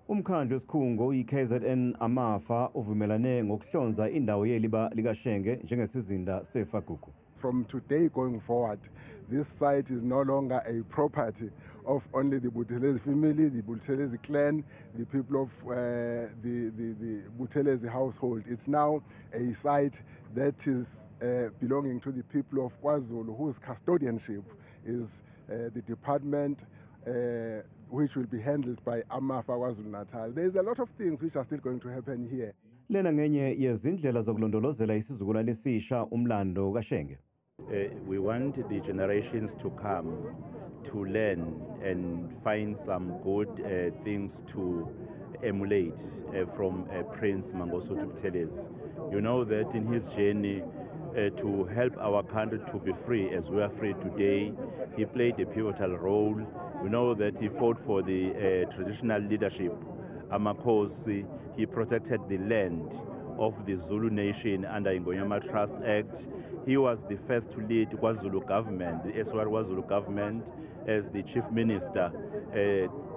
Umkhandlu wesikhungo iKZN Amafa uvumelane ngokuhlonza indawo yeliba likashenge njengesizinda sefagugu. From today going forward, this site is no longer a property of only the Buthelezi family, the Buthelezi clan, the people of the Buthelezi household. It's now a site that is belonging to the people of KwaZulu, whose custodianship is the department which will be handled by Amafa KwaZulu-Natal. There's a lot of things which are still going to happen here. Lena ngenye yezindlela zokulondolozela isizukulwane esisha umlando kaShenge. We want the generations to come to learn and find some good things to emulate from Prince Mangosuthu Buthelezi. You know that in his journey to help our country to be free as we are free today, he played a pivotal role. We know that he fought for the traditional leadership. Amakhosi, he protected the land of the Zulu nation under Ingonyama Trust Act. He was the first to lead KwaZulu government, the SWR KwaZulu government, as the chief minister.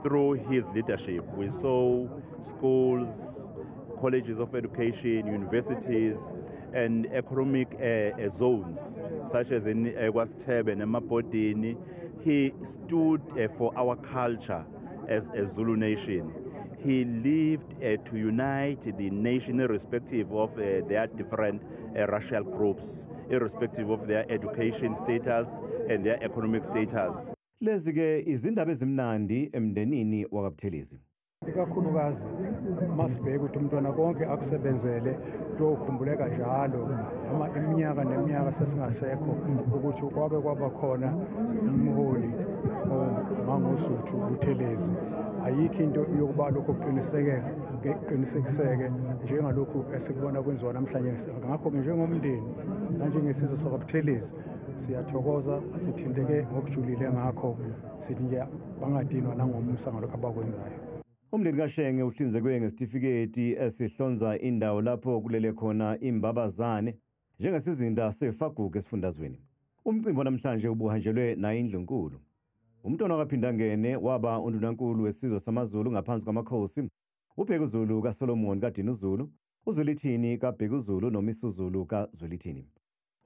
Through his leadership, we saw schools, colleges of education, universities, and economic zones, such as in KwaSithebe and Emabhodini. He stood for our culture as a Zulu nation. He lived to unite the nation irrespective of their different racial groups, irrespective of their education status and their economic status. Lezi ke izindaba ezimnandi emndenini wakwaButhelezi. Ikakhulukazi masibheke ukuthi umntwana konke akusebenzele lokhumbuleka njalo noma iminyaka neminyaka sesingasekho ukuthi kwake kwaba khona umholi Mangosuthu Buthelezi. Ayikho into yokuba lokho kuqinisekiseke njengalokhu esikubona kwenziwa namhlanje. Ngakho njengomndeni nanjengesizwe sakwaButhelezi siyathokoza, sithinteke ngokujulile ngakho sithi nje bangadinwa nangomusa ngalokho abakwenzayo. Umndeni kaShenge uhlinzekwe ngesitifiketi esihlonza indawo lapho kulele khona imbabazane njengesizinda sefagugu esifundazweni. Umcimbi namhlanje ubuhanjelwe nayiNdlunkulu. Umntwana kaPhindangene waba undunankulu wesizwe samaZulu ngaphansi kwamakhosi, uBhekuzulu kaSolomon kaDinuzulu, uZwelithini kaBhekuzulu noMisuzulu kaZwelithini.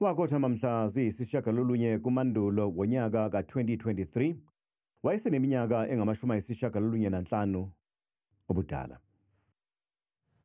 Wakhothama mhla ziyisishiyagalolunye kuMandulo wonyaka ka-2023, wayeseneminyaka engamashumi ayisishiyagalolunye nanhlanu obudala.